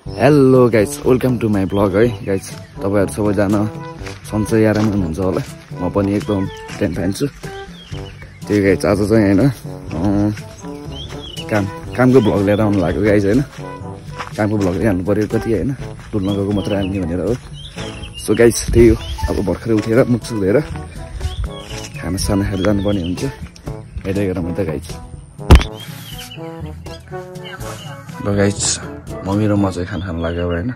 Hello guys, welcome to my blog है guys. तपाईहरु सबैजना सन्चै आराम हुनुहुन्छ होला। म पनि एकदम टेन फाइन छु। त्यही गाइस, आज चाहिँ हैन कामको ब्लग लिएर आउनु लाग्यो गाइस हैन। कामको ब्लग लिएर आउनु पर्यो कति हैन, टुल्न गएको मात्र आउने भनेर हो। सो गाइस त्यही हो, अब भर्खरै उठेर मुख सुख धोएर खाना साना खाएर जानुपर्ने हुन्छ। हेर्दै गरौँ त गाइस। ल गाइस, मम्मी र म चाहिँ खाना खानु लाग्यो हैन।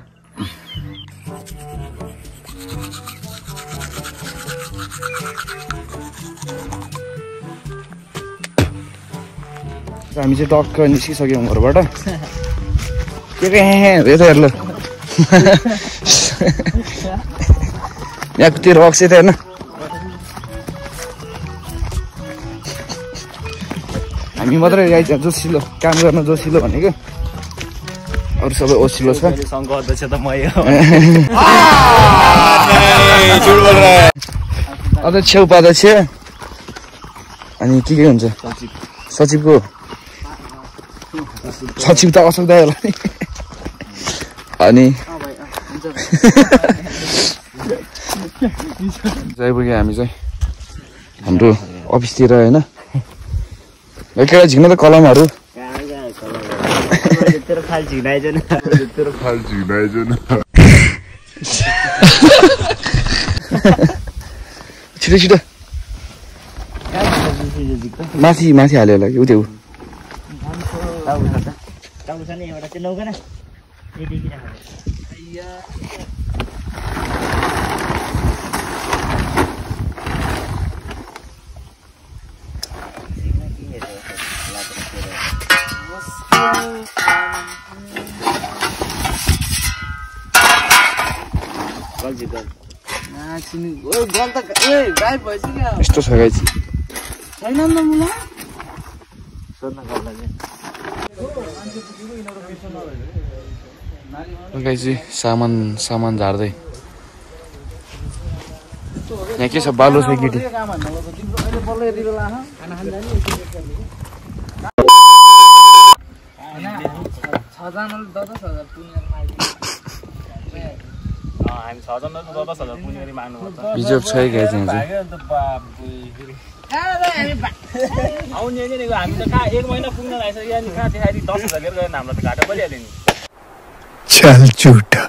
हामी चाहिँ टक्क निस्किसक्यौँ घरबाट। के हेर ल यहाँ त्यो रक्स त होइन, हामी मात्रै गाइस जोसिलो काम गर्न जोसिलो भनेको, अरू सबै ओसिलो छ। अध्यक्ष उपाध्यक्ष अनि के हुन्छ सचिवको सचिव त असक्दा होला नि। अनि गइपुग्यो हामी चाहिँ हाम्रो अफिसतिर होइन। एकै झिक्न त कलमहरू छिटो छिटो माथि माथि हाल्यो होला कि उयो यस्तो छ गाइस। सामान झार्दै यहाँ के छ, बालो छ केटी। बिजोग छ है गाइस यहाँ चाहिँ। चल झुटा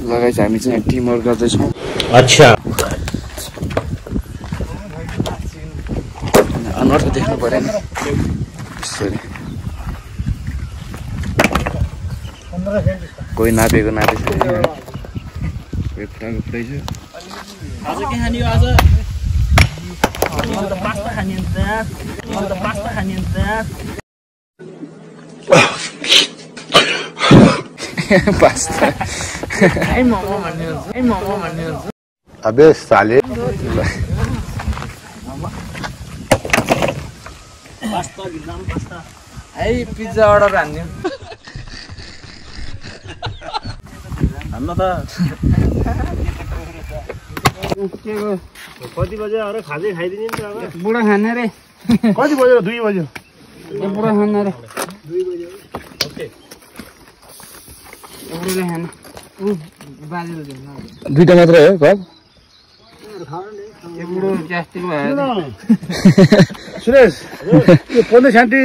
लगाइस, हामी चाहिँ टिमवर्क गर्दैछौँ। अच्छा अनुहार त देख्नु परेन यसरी, कोही नापेको नापेको कोही फुटाएको फुटाइछ। आज के खाने हो? आज पास्ता खाने हुन्छ। पास्ता खाने हुन्छ। पास्ता मोमो भन्ने हुन्छ। मोमो भन्ने हुन्छ। अबे साले पास्ता भिन्नाम पास्ता है। पिज्जा अर्डर हान्ने हान्न त कति बजे अरे खाँदै खाइदिने नि त। अब बुढा खाने रे। कति बज्यो? 2 बज्यो। बुढा खाने रे 2 बज्यो। ओके बुढा खाने बाजेले दिनु। दुईटा मात्रै हो कप? यो बुढो प्लास्टिक भयो। सुरेश यो 15 सेन्टी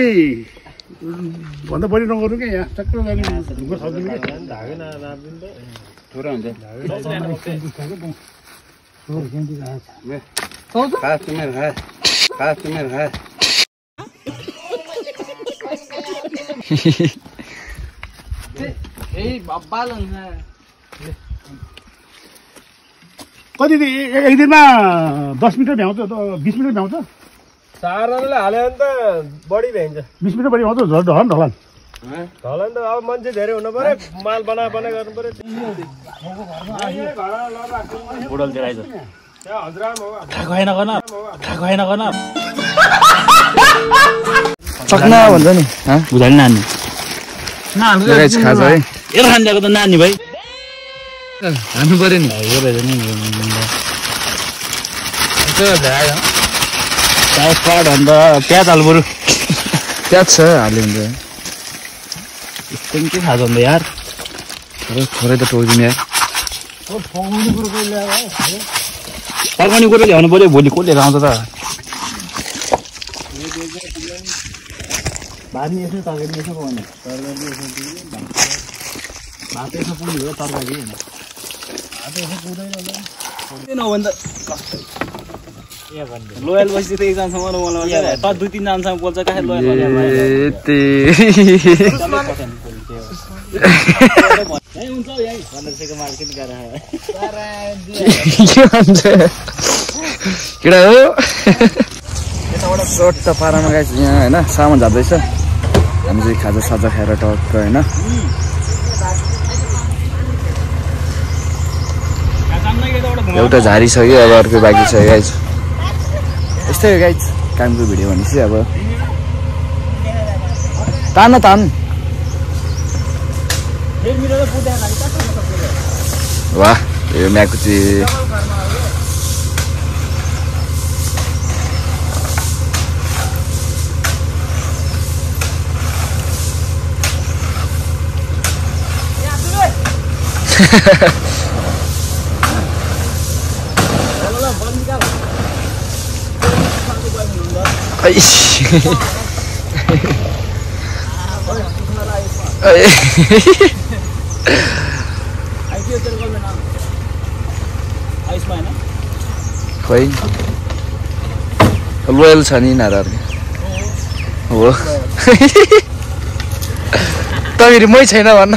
भन्दा बढी नगर्नु के, यहाँ टक्क गर्ने ढुङ्गा सक्दिनु के। धागेन नाप्दिनु त थोरै हुन्छ। कति एक दिनमा 10 मिटर भ्याउँछ, 20 मिटर भ्याउँछ। 4 रनले हाल्यो भने त बढी भ्याइन्छ। 20 मिटर बढी भ्याउँछ। ढलन ढलन ढलन त अब मान्छे धेरै हुनु पर्यो, माल बना गर्नु पर्यो। बुढलतिर आइज चक्ना भन्छ नि बुझाइ नानी खाजा है। यो खान्दाको त नानी भाइ हान्नु पर्यो नि। काट अन्त प्याज हाल्नु पर्यो। प्याज छ हाल्यो भने के खाजा अन्त यार। थोरै त टोकिदिने यार फर्काउने कुरो ल्याउनु पर्यो भोलि को लिएर आउँछ त भात यसो तरकारी यसो पकाउने भात यसो पुग्ने हो तरकारी होइन भात यसो पुग्दैन नभन् त लोयल बसी त एकजनासँग मलाई त 2-3 जनासँग बोल्छ कहाँ लोयल हुन्छ यही 1500 को मार्केट गरेर केटा हो यताबाट सर्ट पारामा गाइस यहाँ हैन सामान झार्दैछ हामी चाहिँ खाजा साजा खाएर टक्क हैन एउटा झारिसक्यो अब अर्को बाँकी छ गाइस यस्तै हो गाइस कामको भिडियो भनेपछि अब तान वाह यो म्याकुची खोइ लोयल छ नि नाराहरू हो तपाईहरु मै छैन भन्न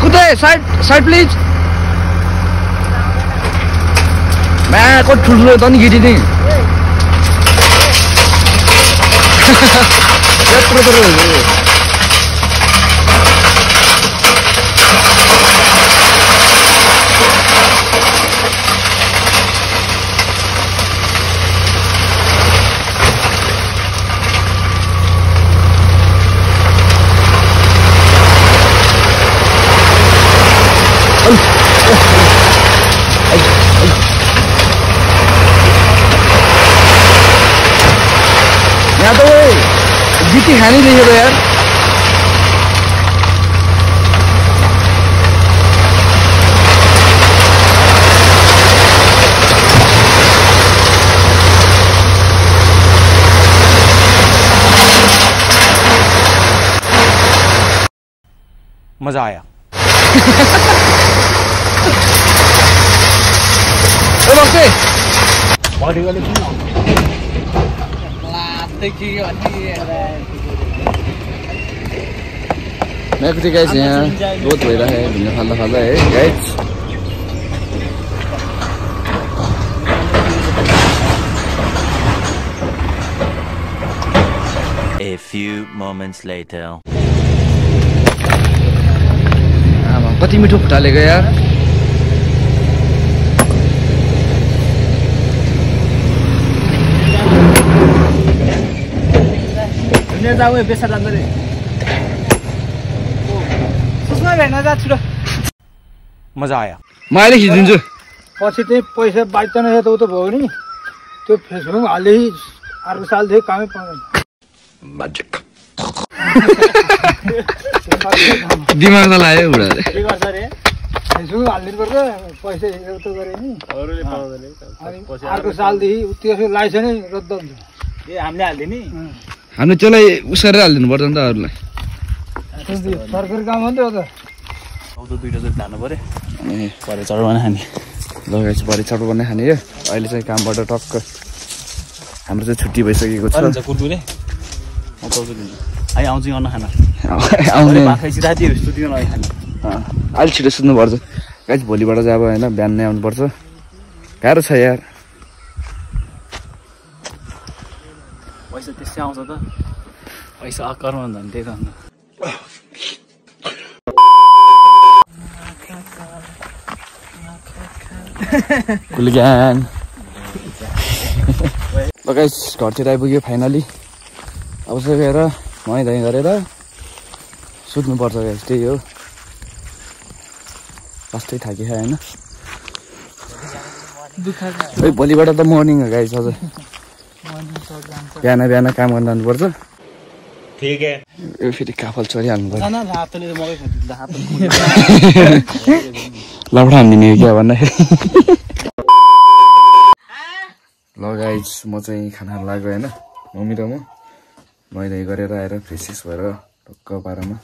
कुदे साइड प्लिज मैं को ठुलो त नि गिटी नि यत्रो त यहाँ तो गिटी खानी नहीं है यार मजा आया बॉडी वाले मैं कुछ गाइस यहाँ बहुत भइरा है भिन्न फाल्दा है guys A few moments later. आमा कति मिठो फुटालेको यार मजा आया म अहिले खिचिदिन्छु पछि त्यही पैसा बाँच्दैन त उ त भयो नि त्यो फेसबुक हाले अर्को सालदेखि कामै पाउँदैन दिमाग त लाग्यो बुढाले के गर्छ रे फेसबुक हालिदिनु पर्छ पैसा एउटा गरे नि अरूले पाउँदैन अनि अर्को सालदेखि त्यसको लाइसेन्स नै रद्द हुन्छ ए हामीले हाल्दिने हामी त्यसलाई उस गरेर हालिदिनु पर्छ नि त अरूलाई सरकारी काम हो नि त अब त दुईटा जति धानु पर्यो अनि परे चढ बनाइ खाने लगाएपछि परे चढ बनाइ खाने हो अहिले चाहिँ कामबाट टक्क हाम्रो चाहिँ छुट्टी भइसकेको छ कुरकुरे आइ आउँछु गर्न खाना आउने खाइसी राति सुतिन लागि खाना अलि छिटो सुत्नुपर्छ गाइस भोलिबाट चाहिँ अब होइन बिहान नै आउनुपर्छ गाह्रो छ यार पैसा त्यसै आउँछ त पैसा अकर्म हुन्छ नि त्यही त गुलिगान ल गाइस घरतिर आइपुग्यो फाइनली अब चाहिँ गएर नुहाइ धुवाइ गरेर सुत्नुपर्छ गाइस त्यही हो लास्टै थाकिखायो होइन भोलिबाट त मर्निङ हो गाइस अझ बिहान बिहान काम गर्न जानुपर्छ ठीक है यो फेरि काफल चढिहाल्नु पर्छ लफडा हान्दिने हो क्या भन्दाखेरि ल गाइस म चाहिँ खाना लाग्यो होइन मम्मी र म नुहाइधुवाइ गरेर आएर फ्रेस भएर ढक्क पारामा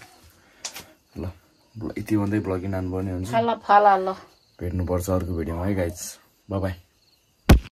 ल यति भन्दै ब्लगिङ हान्नुपर्ने हुन्छ भेट्नुपर्छ अर्को भिडियोमा है गाइस बाइ बाइ